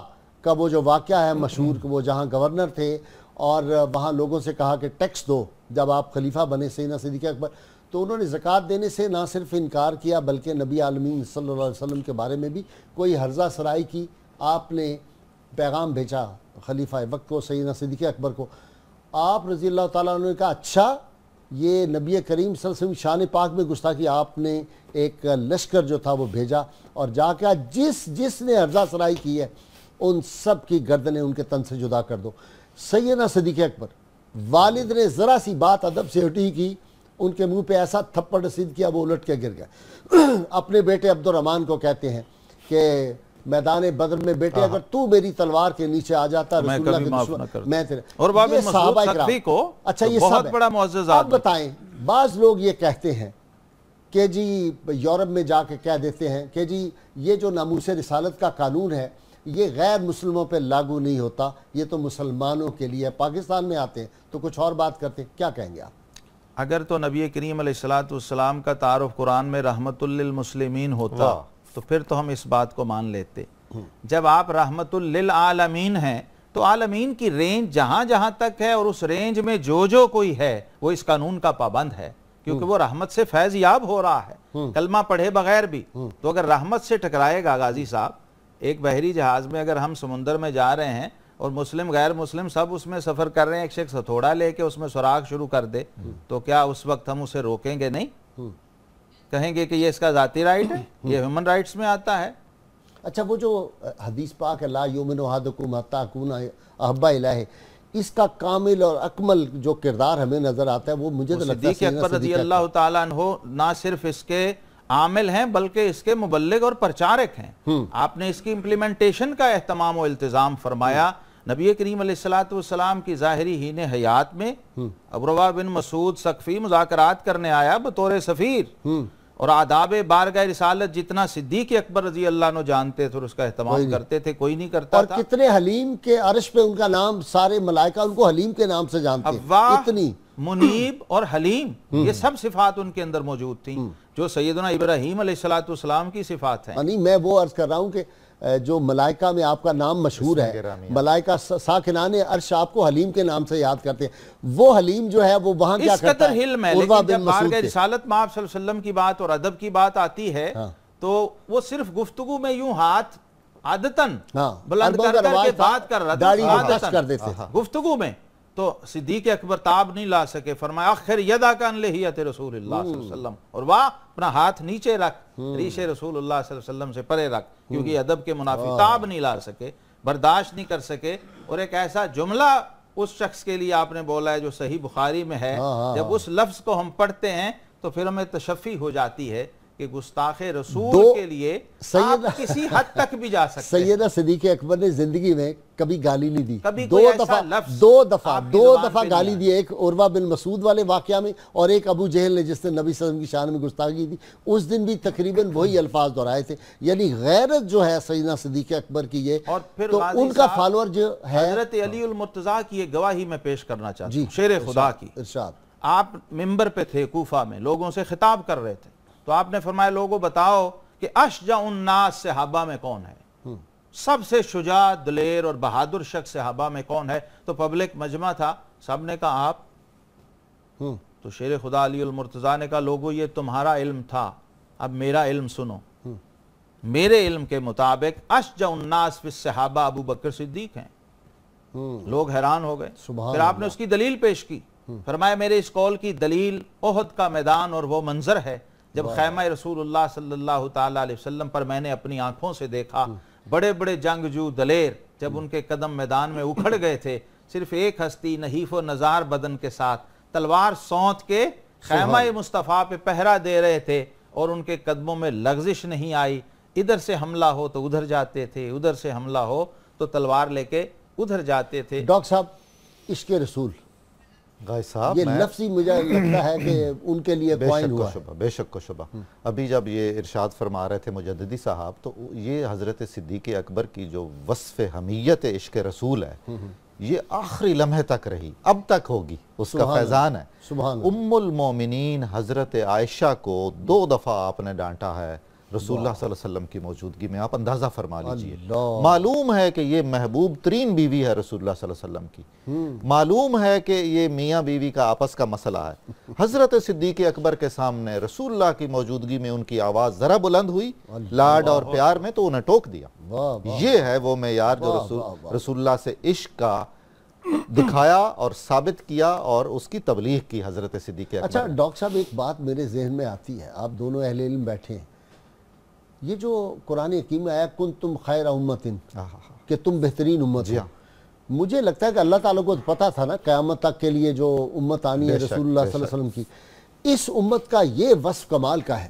का वो जो वाक़या है मशहूर, वो जहाँ गवर्नर थे और वहाँ लोगों से कहा कि टैक्स दो, जब आप खलीफा बने सैयदना सिद्दीक़ अकबर, तो उन्होंने ज़कात देने से ना सिर्फ इनकार किया बल्कि नबी आलमीन सल्लल्लाहु अलैहि वसल्लम के बारे में भी कोई हर्जा सराई की। आपने पैगाम भेजा खलीफा वक्त को सैयदना सिद्दीक़ अकबर को, आप रज़ी अल्लाह तआला अन्हु ने कहा अच्छा ये नबी करीम सल्लल्लाहु अलैहि वसल्लम शान पाक में गुस्ताखी, आपने एक लश्कर जो था वो भेजा और जाकर जिसने हर्जा सराई की है उन सब की गर्दनें उनके तन से जुदा कर दो। सैयदना सिद्दीक़ अकबर, वालिद ने ज़रा सी बात अदब से हटी की, उनके मुंह पे ऐसा थप्पड़ रसीद किया वो उलट के गिर गया। अपने बेटे अब्दुर्रहमान को कहते हैं कि मैदान बद्र में बेटे अगर तू मेरी तलवार के नीचे आ जाता रसूलुल्लाह के दुश्मन मैं तेरे। और ये सहाबा इकराम को अच्छा ये बहुत बड़ा मुअज़्ज़ज़ आप बताएं, बाज़ लोग ये कहते हैं कि जी यूरोप में जाके कह देते हैं कि जी ये जो नामूस रिसालत का कानून है ये गैर मुस्लिमों पे लागू नहीं होता, ये तो मुसलमानों के लिए। पाकिस्तान में आते हैं तो कुछ और बात करते हैं, क्या कहेंगे आप? अगर तो नबी करीम अलैहिस्सलाम का तारुफ कुरान में रहमतुल लिल मुस्लिमीन होता तो फिर तो हम इस बात को मान लेते। जब आप रहमतुल लिल आलमीन हैं तो आलमीन की रेंज जहाँ जहाँ तक है और उस रेंज में जो कोई है वो इस कानून का पाबंद है, क्योंकि वो रहमत से फैज़ याब हो रहा है कलमा पढ़े बगैर भी। तो अगर रहमत से टकराएगा, गाजी साहब एक बहरी जहाज़ में अगर हम समुंदर में जा रहे हैं और मुस्लिम गैर मुस्लिम सब उसमें सफ़र कर रहे हैं, एक शख्स हथौड़ा लेके उसमें सुराख शुरू कर दे तो क्या उस वक्त हम उसे रोकेंगे? नहीं, कहेंगे कि ये इसका ज़ाती राइट है, ये ह्यूमन राइट्स में आता है। अच्छा, वो जो हदीस पाक है ला युमिनु अहदुकुम हत्ता अकूना अहब्बा इलैहि, इसका कामिल और अकमल जो किरदार हमें नजर आता है वो मुझे तो लगता है सिद्दीक़ अकबर रज़ी अल्लाह तआला अन्हु ना सिर्फ इसके आमिल हैं बल्कि इसके मुबल्लिग और प्रचारक हैं। आपने इसकी इम्प्लीमेंटेशन का एहतमाम और इल्तिज़ाम फरमाया। नबी करीम अलैहिस्सलाम की ज़ाहिरी हीने हयात में अबरवा बिन मसूद सकफ़ी मुज़ाकरात करने आया बतौर सफ़ीर, और आदाब बारगाह रिसालत जितना सिद्दीक़ अकबर रज़ी अल्लाह अन्हु जानते थे और उसका एहतमाम करते थे, कोई नहीं करता और था। कितने हलीम के अर्श पे उनका नाम, सारे मलाइका उनको हलीम के नाम से जानते हैं। अव्वाह, इतनी मुनीब और हलीम, ये सब सिफात उनके अंदर मौजूद थी जो सैयदना इब्राहीम अलैहिस्सलाम की सिफात हैं। नहीं, मैं वो अर्ज कर रहा हूँ कि जो मलाइका में आपका नाम मशहूर है, मलाइका साकिनाने अर्श आपको हलीम के नाम से याद करते हैं। वो हलीम जो है वो वहाँ क्या करता है? हिल्म है, लेकिन जब बारगाह रिसालत में आप सल्लल्लाहु अलैहि वसल्लम की बात और अदब की बात आती है तो वो सिर्फ गुफ्तगू में यूं हाथ आदतन बुलंद कर करके बात कर रहा था, गुफ्तगू में तो सिद्दीक़ अकबर ताब नहीं ला सके, फरमाया आखिर यदा का अनलेहियत रसूलुल्लाह सल्लल्लाहु अलैहि वसल्लम, और वाह अपना हाथ नीचे रख, रीशे रसूलुल्लाह सल्लल्लाहु अलैहि वसल्लम से परे रख, क्योंकि अदब के मुनाफी ताब नहीं ला सके, बर्दाश्त नहीं कर सके। और एक ऐसा जुमला उस शख्स के लिए आपने बोला है जो सही बुखारी में है, जब उस लफ्ज को हम पढ़ते हैं तो फिर हमें तशफ़ी हो जाती है कि गुस्ताखे रसूल के लिए आप किसी हद तक भी जा सकते हैं। सैयदा सिद्दीक़ अकबर ने जिंदगी में कभी गाली नहीं दी, कभी दो दफा गाली दी, एक उर्वा बिन मसूद वाले वाकया में और एक अबू जहल ने जिसने नबी सल्लल्लाहु अलैहि वसल्लम की शान में गुस्ताखी दी, उस दिन भी तकरीबन वही अल्फाज दोहराए थे। यानी गैरत जो है सैयदा सिद्दीक़ अकबर की ये, और फिर तो उनका फॉलोअर जो है हज़रत अली उल मुर्तज़ा की एक गवाही मैं पेश करना चाहता हूं, शेर खुदा की। इरशाद। आप मिंबर पे थे कूफा में, लोगों से खिताब कर रहे थे, तो आपने फरमाया लोगों बताओ कि अशजा उन्नास सहाबा में कौन है, सबसे शुजा दलेर और बहादुर शख्स सहाबा में कौन है? तो पब्लिक मजमा था, सब ने कहा आप। तो शेर खुदा अली उल मुर्तज़ा ने कहा लोगों ये तुम्हारा इल्म था, अब मेरा इल्म सुनो। मेरे इल्म के मुताबिक अशजा उन्नास फिस सहाबा अबू बकर सिद्दीक हैं। लोग हैरान हो गए। फिर आपने उसकी दलील पेश की, फरमाया मेरे इस कौल की दलील ओहद का मैदान और वो मंजर है जब खैमा रसूलुल्लाह सल्लल्लाहु ताला अलैहि वसल्लम पर मैंने अपनी आंखों से देखा, बड़े बड़े जंगजू दलेर जब उनके कदम मैदान में उखड़ गए थे, सिर्फ एक हस्ती नहीफ व नज़ार बदन के साथ तलवार सौंत के खैमा मुस्तफ़ा पे पहरा दे रहे थे और उनके कदमों में लग़ज़िश नहीं आई। इधर से हमला हो तो उधर जाते थे, उधर से हमला हो तो तलवार लेके उधर जाते थे। डॉक्टर साहब, इश्क़ रसूल ये लफ्ज़ ही मुझे लगता है कि उनके लिए कॉइन हुआ है। बेशक को शुबा। अभी जब ये इरशाद फरमा रहे थे मुजद्दिदी साहब, तो ये हज़रत सिद्दीक़ अकबर की जो वस्फ़ हमीयत इश्क़ रसूल है, ये आखिरी लम्हे तक रही, अब तक होगी, उसका फैज़ान है। उम्मुल मोमिनीन हज़रत आयशा को 2 दफ़ा आपने डांटा है रसूलुल्लाह सल्लल्लाहु अलैहि वसल्लम की मौजूदगी में। आप अंदाज़ा फरमा लीजिए। मालूम है कि ये महबूब तरीन बीवी है रसूलुल्लाह सल्लल्लाहु अलैहि वसल्लम की। मालूम है कि ये मियाँ बीवी का आपस का मसला है। हज़रत सिद्दीक़ अकबर के सामने रसूलुल्लाह की मौजूदगी में उनकी आवाज़ ज़रा बुलंद हुई लाड और प्यार में, तो उन्हें टोक दिया। ये है वो मेयार जो रसूलुल्लाह से इश्क का दिखाया और साबित किया और उसकी तबलीग की हज़रत सिद्दीक़ अकबर। अच्छा डॉक्टर साहब, एक बात मेरे जहन में आती है, आप दोनों अहले इल्म बैठे हैं, ये जो कुरान हकीम में आया कुन तुम खैर उम्मतिन, कि तुम बेहतरीन उम्मत हो, मुझे लगता है कि अल्लाह ताला को पता था ना क़यामत तक के लिए जो उम्मत आनी है रसूलुल्लाह सल्लल्लाहु अलैहि वसल्लम की, इस उम्मत का ये वस्फ कमाल का है।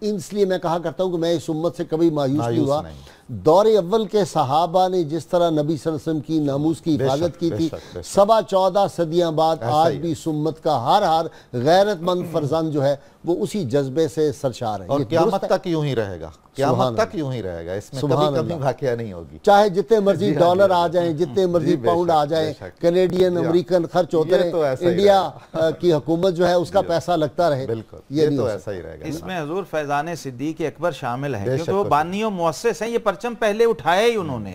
इसलिए मैं कहा करता हूँ कि मैं इस उम्मत से कभी मायूस नहीं हुआ। दौर अव्वल के सहाबा ने जिस तरह नबी सल्लल्लाहु अलैहि वसल्लम की नामूस की हिफाजत की थी, 14.25 सदियाँ बाद आज भी इस उम्मत का हर गैरतमंद फर्जंद जो है वो उसी जज्बे से सरशार है। और क़यामत तक यूं ही रहेगा, क़यामत तक यूं ही रहेगा, इसमें कभी कभी वाक़या नहीं होगी। चाहे जितने मर्जी डॉलर आ जाए, जितने मर्जी पाउंड आ जाए, कैनेडियन अमेरिकन खर्च होते रहे, इंडिया की हुकूमत जो है उसका पैसा लगता रहे, ये तो ऐसा ही रहेगा। इसमें हुजूर फैज़ान सिद्दीक़ अकबर शामिल है क्योंकि वो बानी और मुअस्सिस हैं, ये परचम पहले उठाया ही उन्होंने।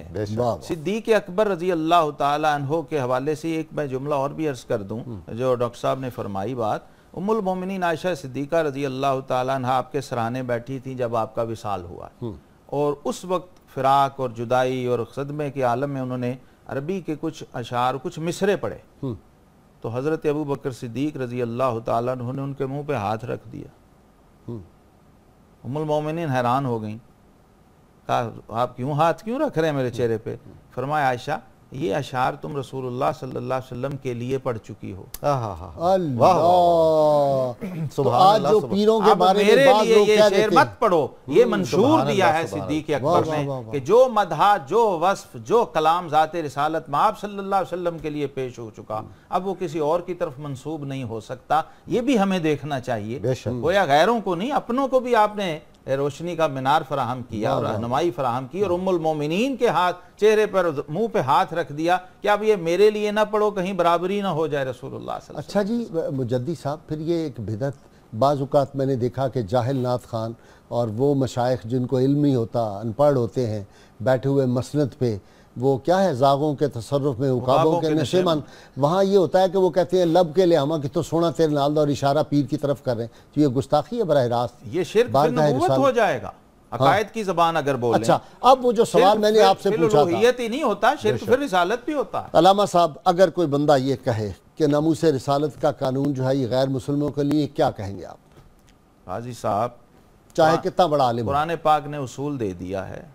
सिद्दीक़ अकबर रज़ी अल्लाह ताला अन्हो के हवाले से एक मैं जुमला और भी अर्ज कर दूं, जो डॉक्टर साहब ने फरमाई बात। उम्मुल मोमिनीन आयशा सिद्दीक़ा रज़ी अल्लाह ताला अन्हा आपके सराहने बैठी थी जब आपका विसाल हुआ, और उस वक्त फ़िराक और जुदाई और सदमे के आलम में उन्होंने अरबी के कुछ अशार, कुछ मिसरे पढ़े, तो हज़रत अबू बकर सिद्दीक़ रज़ी अल्लाह ताला अन्हु ने उनके मुँह पे हाथ रख दिया। उम्मुल मोमिनीन हैरान हो गई, कहा आप क्यों हाथ क्यों रख रहे हैं मेरे चेहरे पे? फरमाया आयशा ये अशार तुम रसूलुल्लाह सल्लल्लाहु अलैहि वसल्लम के लिए पढ़ चुकी हो। अल्लाह, तो आज जो पीरों के अब बारे मेरे में बात लिए लोग ये कह शेर देते मत हैं, पढ़ो, ये मंशूर दिया है सिद्दीक अकबर वाह, वाह, ने वाह, वाह। कि जो मदहा, जो वस्फ, जो कलाम ज़ाते रिसालत में आप सल्लल्लाहु अलैहि वसल्लम के लिए पेश हो चुका, अब वो किसी और की तरफ मंसूब नहीं हो सकता। ये भी हमें देखना चाहिए। गोया गैरों को नहीं, अपनों को भी आपने रोशनी का मीनार फराहम किया और रहनुमाई फराहम की, और उम्मुल मोमिनीन के हाथ, चेहरे पर, मुंह पे हाथ रख दिया कि अब ये मेरे लिए ना पढ़ो, कहीं बराबरी ना हो जाए रसूलुल्लाह सल्लल्लाहु अच्छा जी मुजद्दी साहब, फिर ये एक बिदअत बाज़ औक़ात मैंने देखा कि जाहिल नात खान और वो मशाइख जिनको इल्म नहीं होता, अनपढ़ होते हैं, बैठे हुए मसनद पे, वो क्या है, जागों के तसर्रुफ में, उकाबों के नशेमन, वहाँ ये होता है कि वो कहते हैं लब के लिए हम कि तो सोना तेरे नाल और इशारा पीर की तरफ कर रहे हैं। तो ये गुस्ताखी है बराह रास्त, ये शिर्क फिर नबूवत हो जाएगा अकायद की जबान अगर बोले। अच्छा, अब वो जो सवाल मैंने आपसे पूछा था, ही नहीं होता शिर्क, फिर रिसालत भी होता है। अलामा साहब, अगर कोई बंदा ये कहे कि नामूस रिसालत का कानून जो है ये गैर मुसलमानों के लिए, क्या कहेंगे आप? हाजी साहब, चाहे कितना बड़ा आलिम, कुरान पाक ने उसूल दे दिया है,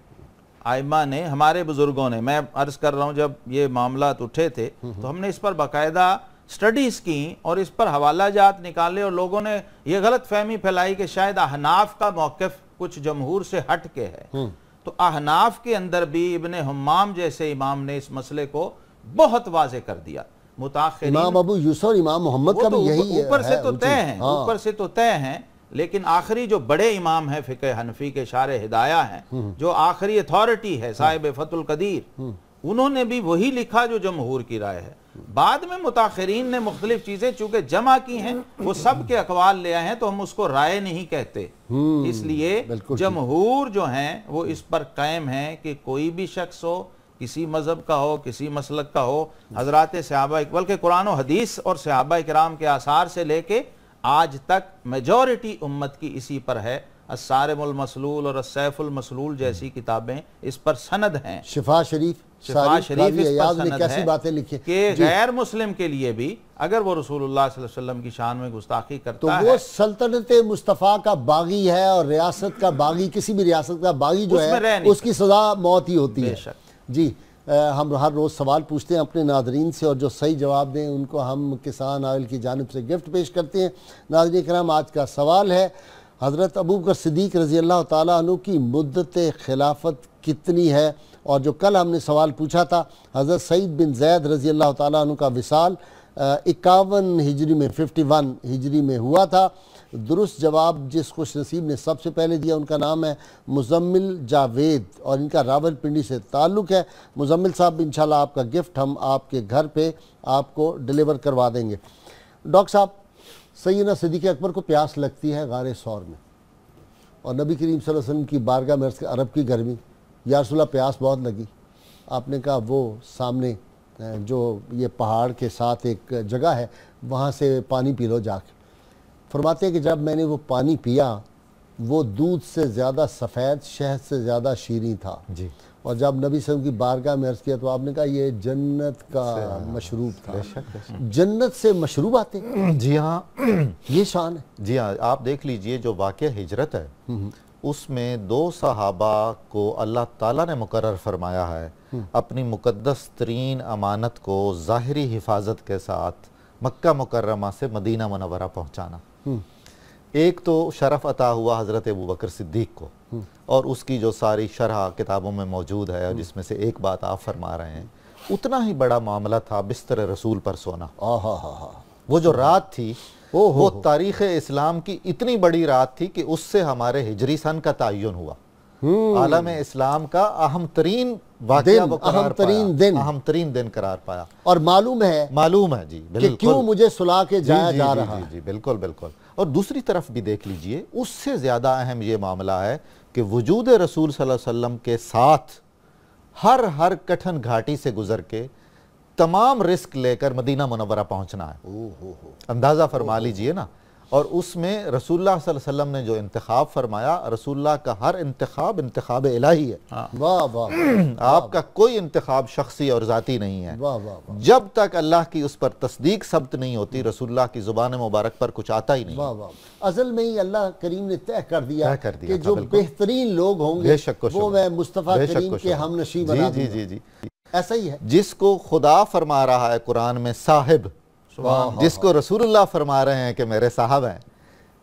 आइमा ने, हमारे बुजुर्गों ने, मैं अर्ज कर रहा हूँ जब ये मामलात उठे थे तो हमने इस पर बाकायदा स्टडीज की और इस पर हवाला जात निकाले, और लोगों ने ये गलत फहमी फैलाई कि शायद अहनाफ का मौक़िफ़ कुछ जमहूर से हट के है। तो अहनाफ के अंदर भी इब्ने हम्माम जैसे इमाम ने इस मसले को बहुत वाज़े कर दिया। मुताख़िरीन, इमाम अबू यूसुफ और इमाम मोहम्मद का भी यही ऊपर से तो तय हैं, ऊपर से तो तय हैं, लेकिन आखिरी जो बड़े इमाम है फ़िक़्ह हनफी के शारे हिदाया हैं, जो आखिरी अथॉरिटी है साहिब फतुल कदीर, उन्होंने भी वही लिखा जो जमहूर की राय है। बाद में मुताखिरीन ने मुख्तलिफ चीजें चूंकि जमा की हैं, वो सब के अकवाल ले आए हैं, तो हम उसको राय नहीं कहते। इसलिए जमहूर जो हैं वो इस पर कायम है कि कोई भी शख्स हो, किसी मजहब का हो, किसी मसलक का हो, हजरात सहाबा, बल्कि कुरान और हदीस और सहाबा किराम के आसार से लेके आज तक मेजॉरिटी उम्मत की इसी पर है। अस्सारिमुल मसलूल और अस्सैफुल मसलूल जैसी किताबें इस पर सनद हैं। शिफा शरीफ इस पर सनद कैसी है बातें लिखी कि गैर मुस्लिम के लिए भी अगर वो रसूलुल्लाह सल्लल्लाहु अलैहि वसल्लम की शान में गुस्ताखी करता तो वो सल्तनत मुस्तफ़ा का बागी है, और रियासत का बागी, किसी भी रियासत का बागी जो है उसकी सजा मौत ही होती है। जी, हम हर रोज़ सवाल पूछते हैं अपने नादरीन से, और जो सही जवाब दें उनको हम किसान ऑयल की जानिब से गिफ्ट पेश करते हैं। नाज़रीन किराम, आज का सवाल है, हज़रत अबू बकर सिद्दीक़ रज़ी अल्लाह ताला अन्हु की मुद्दत खिलाफत कितनी है? और जो कल हमने सवाल पूछा था, हज़रत सईद बिन ज़ैद रज़ी अल्लाह ताला अन्हु का विसाल 51 हिजरी में, 51 हिजरी में हुआ था। दुरुस्त जवाब जिस खुश नसीब ने सबसे पहले दिया उनका नाम है मुज़म्मिल जावेद, और इनका रावलपिंडी से ताल्लुक़ है। मुज़म्मिल साहब, इंशाल्लाह आपका गिफ्ट हम आपके घर पे आपको डिलीवर करवा देंगे। डॉक्टर साहब, सैयदना सिद्दीक़ अकबर को प्यास लगती है गारे सौर में, और नबी करीम सल्लल्लाहु अलैहि वसल्लम की बारगाह में अरब की गर्मी, या रसूलल्लाह प्यास बहुत लगी। आपने कहा वो सामने जो ये पहाड़ के साथ एक जगह है वहाँ से पानी पी लो जाके। फरमाते हैं कि जब मैंने वो पानी पिया वो दूध से ज़्यादा सफ़ेद, शहद से ज़्यादा शीरी था जी। और जब नबी सल्लल्लाहु अलैहि वसल्लम की बारगाह में अर्ज़ किया तो आपने कहा ये जन्नत का मशरूब था। जन्नत से मशरूब आते हैं? जी हाँ, ये शान है। जी हाँ, आप देख लीजिए जो वाक़या हिजरत है उसमें 2 सहाबा को अल्लाह ताला ने मुकर्रर फरमाया है अपनी मुकद्दस तरीन अमानत को ज़ाहिरी हिफाजत के साथ मक्का मुकर्रमा से मदीना मुनव्वरा पहुँचाना। एक तो शरफ़ अता हुआ हज़रत अबू बकर सिद्दीक़ को, और उसकी जो सारी शरह किताबों में मौजूद है, और जिसमें से एक बात आप फरमा रहे हैं, उतना ही बड़ा मामला था बिस्तर रसूल पर सोना। वो जो रात थी वो तारीख़ इस्लाम की इतनी बड़ी रात थी कि उससे हमारे हिजरी सन का तयन हुआ। आलम इस्लाम का अहम तरीन वाक़या, अहम तरीन दिन करार पाया। और मालूम है जी बिल्कुल, क्यों मुझे सुला के जाया जा रहा है। जी बिल्कुल बिल्कुल। और दूसरी तरफ भी देख लीजिए, उससे ज़्यादा अहम ये मामला है कि वजूद रसूल सल्लल्लाहु अलैहि वसल्लम के साथ हर कठिन घाटी से गुजर के तमाम रिस्क लेकर मदीना मुनव्वरा पहुंचना है। अंदाज़ा फरमा लीजिए ना। और उसमें रसूलुल्लाह सल्लल्लाहु अलैहि वसल्लम ने जो इंतखाब फरमाया, रसूलुल्लाह का हर इंतखाब इलाही है। वाह वाह, आपका कोई इंतखाब शख्सी और ज़ाती नहीं है। वाह वाह, जब तक अल्लाह की उस पर तस्दीक सब्त नहीं होती, रसूलुल्लाह की ज़ुबान मुबारक पर कुछ आता ही नहीं। वाह वाह, अज़ल में ही अल्लाह करीम ने तय कर दिया कि जो बेहतरीन लोग होंगे वो मैं मुस्तफ़ा करीम के हमनशीं बना दूंगा। जी। ऐसा ही है। जिसको खुदा फरमा रहा है कुरान में साहिब, जिसको रसूलुल्लाह फरमा रहे हैं कि मेरे साहब हैं,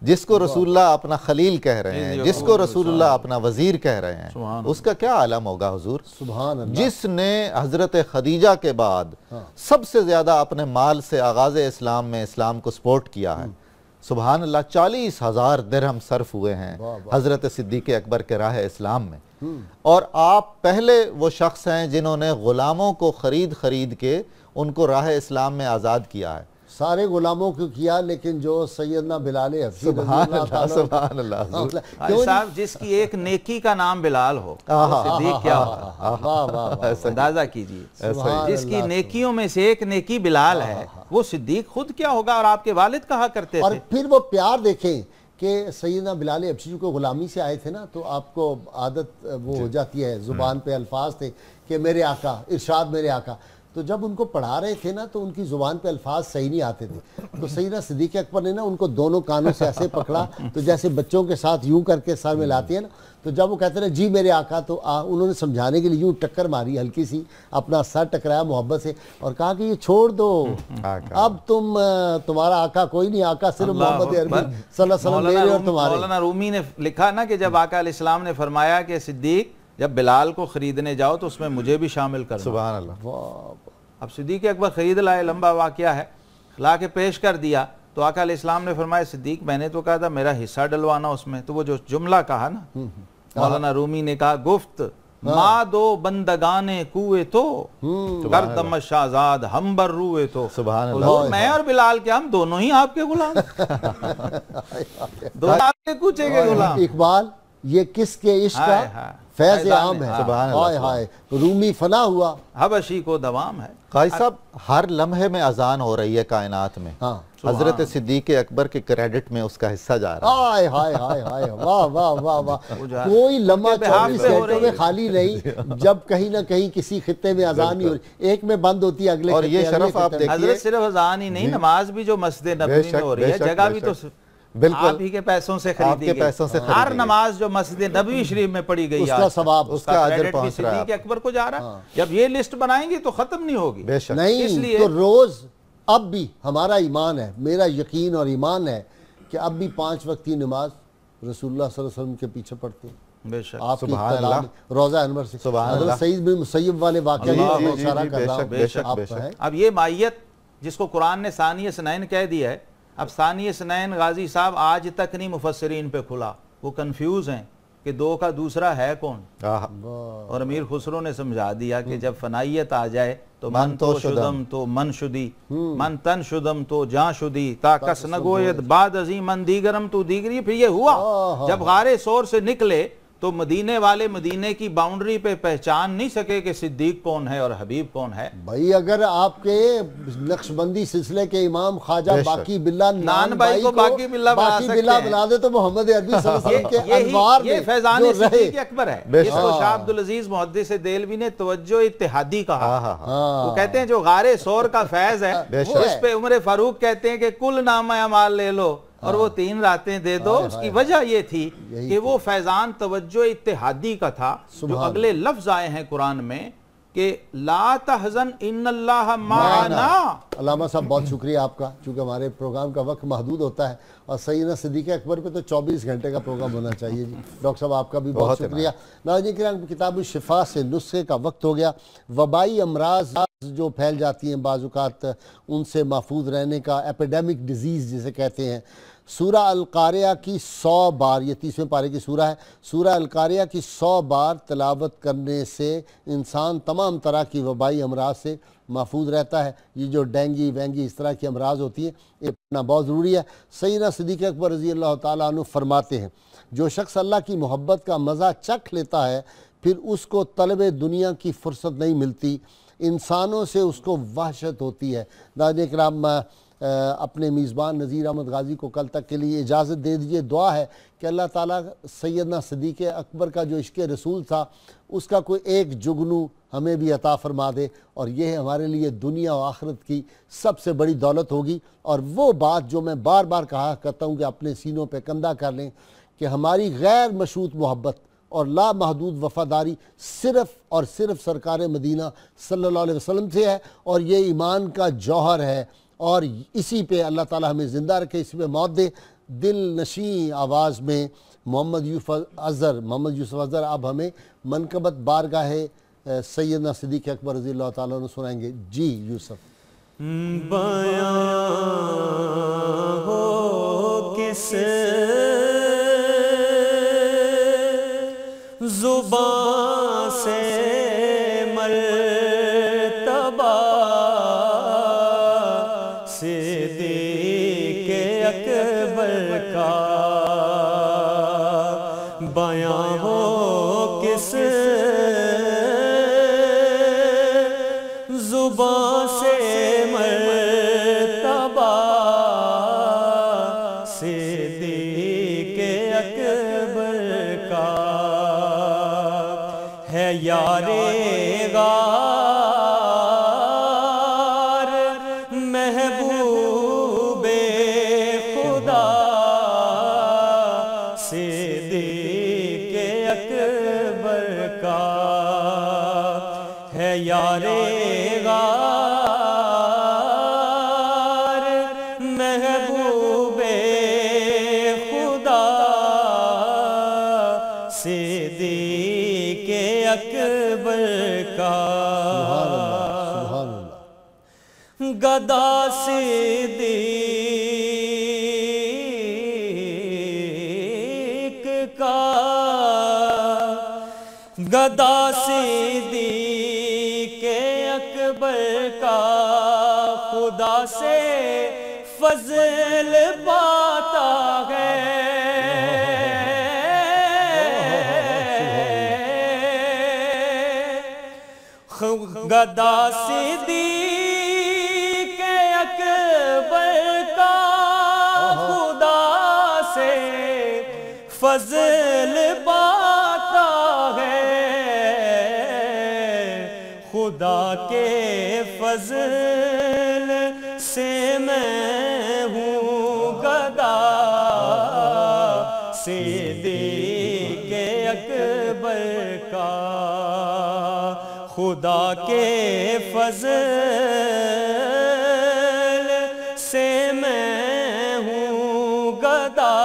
जिसको रसूलुल्लाह अपना खलील कह रहे हैं, जिसको रसूलुल्लाह अपना वजीर कह रहे हैं, उसका क्या आलम होगा हुजूर। सुभान अल्लाह। जिसने हजरत खदीजा के बाद सबसे ज्यादा अपने माल से आगाज इस्लाम में इस्लाम को सपोर्ट किया है, सुभान अल्लाह, 40,000 दिरहम सर्फ हुए हैं हजरत सिद्दीक अकबर के राह इस्लाम में। और आप पहले वो शख्स हैं जिन्होंने गुलामों को खरीद खरीद के उनको राह इस्लाम में आज़ाद किया है। सारे गुलामों को किया, लेकिन जो सैयदना बिलाल हबशी सुभान अल्लाह, सुभान अल्लाह। भाई साहब, जिसकी एक नेकी का नाम बिलाल हो, सिद्दीक क्या होगा, अंदाजा कीजिए। जिसकी नेकियों में से एक नेकी बिलाल है, वो सिद्दीक खुद क्या होगा। और आपके वालिद कहा करते थे। और फिर वो प्यार देखें कि सैयदना बिलाल हबशी को गुलामी से आए थे ना, तो आपको आदत वो हो जाती है, जुबान पे अल्फाज थे कि मेरे आका, इरशाद मेरे आका। तो जब उनको पढ़ा रहे थे ना, तो उनकी ज़ुबान पे अल्फाज सही नहीं आते थे। तो सैयदना सिद्दीक़ अकबर ने ना उनको दोनों कानों से ऐसे पकड़ा, तो जैसे बच्चों के साथ यूं करके सर में लाती है ना, तो जब वो कहते ना जी मेरे आका, तो उन्होंने समझाने के लिए यूं टक्कर मारी, हल्की सी अपना सर टकराया मोहब्बत से, और कहा कि ये छोड़ दो, अब तुम्हारा आका कोई नहीं, आका सिर्फ मोहम्मद अरबी सल्लल्लाहु अलैहि वसल्लम और तुम्हारे। मौलाना रूमी ने लिखा ना कि जब आका अलैहिस्सलाम ने फरमाया कि सिद्दीक जब बिलाल को खरीदने जाओ तो उसमें मुझे भी शामिल करना। सुभान अल्लाह। अब सिद्दीक अकबर खरीद लाए, लंबा वाकया है, ला के पेश कर दिया। तो आका अलैहिस्सलाम ने फरमाया सिद्दीक मैंने तो कहा था मेरा हिस्सा डलवाना उसमें। तो वो जो जुमला कहा ना, मौलाना रूमी ने कहा गुफ्त मा दो बंदगाने कुए तो करदम शाहजाद हम बर रुए तो। सुभान अल्लाह। मैं और बिलाल के हम दोनों ही आपके गुलाम, दोनों आपके कूचे के गुलाम। इकबाल, ये किसके इश्क का फैज़ आम है। हाय हाय, रूमी फना हुआ, हबशी को दवाम है। काई साहब, हर लम्हे में अजान हो रही है कायनात में। हजरत सिद्दीक अकबर के क्रेडिट में उसका हिस्सा जा रहा है। हाय हाय हाय हाय, वाह वाह वाह वाह। कोई लम्हा 24 घंटों में खाली नहीं जब कहीं ना कहीं किसी खित्ते में अजान नहीं हो रही, एक में बंद होती है अगले। और ये शरफ आप देखिए, हजरत सिर्फ अजान ही नहीं, नमाज भी जो मस्जिद नबवी में हो रही है, जगह भी तो बिल्कुल आप ही के पैसों से खरीदी गई। पैसों से हर नमाज जो मस्जिद नबी शरीफ में पड़ी गई, उसका सवाब, उसका अजर पहुंच रहा है, सिद्दीक अकबर को जा रहा है। जब ये लिस्ट बनाएंगे तो खत्म नहीं होगी। बेशक नहीं, इसलिए तो रोज अब भी हमारा ईमान है, मेरा यकीन और ईमान है कि अब भी 5 वक्त की नमाज रसूलुल्लाह सल्लल्लाहु अलैहि वसल्म के पीछे पढ़ते हैं। बेशक आपकी कलाम रोजा अनवर से सुभान सईद बिन मुसय्यब वाले वाक़या में इशारा कर रहा हूं। बेशक। अब ये मायत जिसको कुरान ने सानी सनैन कह दिया है, अब सानी सनैन गाजी साहब आज तक नहीं मुफस्सिरीन पे खुला, वो कंफ्यूज हैं कि दो का दूसरा है कौन। और अमीर खुसरो ने समझा दिया कि जब फनाइयत आ जाए तो मन तो शुदम तो मन शुदी, मन तन शुदम तो जां शुदी, ताकस नगोयत बाद अजी मन दीगरम तो दीगरी। फिर ये हुआ जब गारे सोर से निकले तो मदीने वाले मदीने की बाउंड्री पे पहचान नहीं सके कि सिद्दीक कौन है और हबीब कौन है। भाई अगर आपके नक्शबंदी सिलसिले के इमाम ख्वाजा बाकी बिल्ला नान भाई को बाकी बिल्ला बना दे तो मोहम्मद अरबी सल्लल्लाहु अलैहि वसल्लम के अनवार ये फैजान सिद्दीक अकबर है। इसको शाह अब्दुल अजीज मुहद्दिस देलवी ने तवज्जो इत्तेहादी कहा। वो कहते हैं जो गारे सोर का फैज है, उस पे उमर फारूक कहते हैं कि कुल नामा अमाल ले लो और वो 3 रातें दे दो। उसकी वजह ये थी कि वो फैजान तवज्जो इत्तेहादी का था। जो अगले लफ्ज आए हैं कुरान में कि ला तहज़न इन्नल्लाह माना। अल्लामा साहब बहुत शुक्रिया आपका, चूँकि हमारे प्रोग्राम का वक्त महदूद होता है और सैयदना सिद्दीक़ अकबर पे तो 24 घंटे का प्रोग्राम होना चाहिए जी। डॉक्टर साहब आपका भी बहुत शुक्रिया। नाज़रीन किराम, किताब शिफा से नुस्खे का वक्त हो गया। वबाई अमराज जो फैल जाती हैं बाज़-औक़ात, उनसे महफूज रहने का, एपिडेमिक डिजीज़ जिसे कहते हैं, सूरा अल-क़ारिया की 100 बार, ये 30वें पारे की सूरा है, सूरा अल-क़ारिया की 100 बार तिलावत करने से इंसान तमाम तरह की वबाई अमराज से महफूज रहता है। ये जो डेंगी वेंगी इस तरह की अमराज होती है, ये पढ़ना बहुत ज़रूरी है। सैयदना सिद्दीक़ अकबर रज़ी अल्लाह ताला अन्हु फरमाते हैं, जो शख्स अल्लाह की मोहब्बत का मज़ा चख लेता है फिर उसको तलब दुनिया की फ़ुर्सत नहीं मिलती, इंसानों से उसको वहशत होती है। नाज़रीन किराम, अपने मेज़बान नज़ीर अहमद गाज़ी को कल तक के लिए इजाज़त दे दीजिए। दुआ है कि अल्लाह ताला सैयदना सिद्दीक़ अकबर का जो इश्क़ रसूल था उसका कोई एक जुगनू हमें भी अता फ़रमा दे, और यह हमारे लिए दुनिया और आखिरत की सबसे बड़ी दौलत होगी। और वो बात जो मैं बार बार कहा करता हूँ कि अपने सीनों पर कंधा कर लें कि हमारी गैर मशरूत मोहब्बत और लामहदूद वफ़ादारी सिर्फ़ और सिर्फ सरकार मदीना सल्लल्लाहु अलैहि वसल्लम से है, और ये ईमान का जौहर है। और इसी पे अल्लाह ताला हमें ज़िंदा रखे, इसी पे मौत दे। दिल नशी आवाज़ में मोहम्मद यूसुफ अज़हर अब हमें मनकबत बारगाह सैयदना सिद्दीक़ अकबर रज़ी अल्लाह ताला अन्हु सुनाएंगे। जी यूसुफ। बयां हो किस ज़ुबान से मर्तबा सिद्दीक़ अकबर का, बयां हो किस ज़ुबान से मर्तबा सिद्दीक़ अकबर का, है यारे गार महबूबे खुदा सिद्दीक़ अकबर का, है यारे गार महबूबे खुदा सिद्दीक़ अकबर का, गदा सिद्दीक़ का, गदा सिद्दीक़ अकबर का, खुदा से फजल पाता है, गदा सिद्दीक़ अकबर का, खुदा से फजल पाता है, खुदा के फजल से मैं हूँ गदा सिद्दीक़ अकबर का, खुदा के फजल से मैं हूँ गदा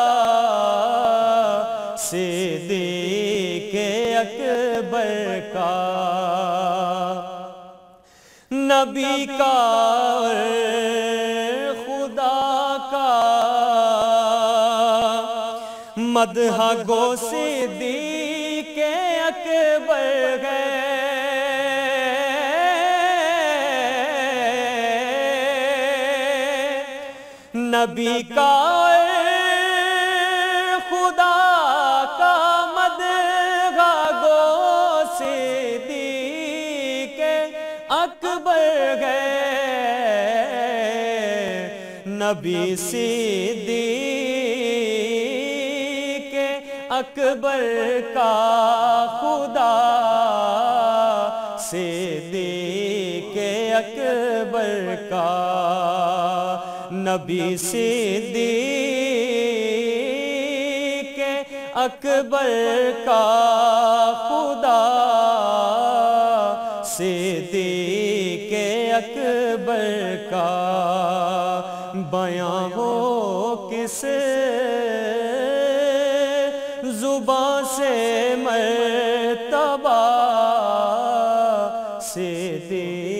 सिद्दीक़ अकबर का, नबी का खुदा का मदह गो सिद्दीक़ अकबर है, नबी का खुदा का मदह गो सिद्दीक़ अकबर है, नबी सिद्दीक़ अकबर का, खुदा सिद्दीक़ अकबर का, नबी सिद्दीक़ अकबर का, खुदा सिद्दीक़ अकबर का, बयां हो किस ज़ुबान से मर्तबा सिद्दीक़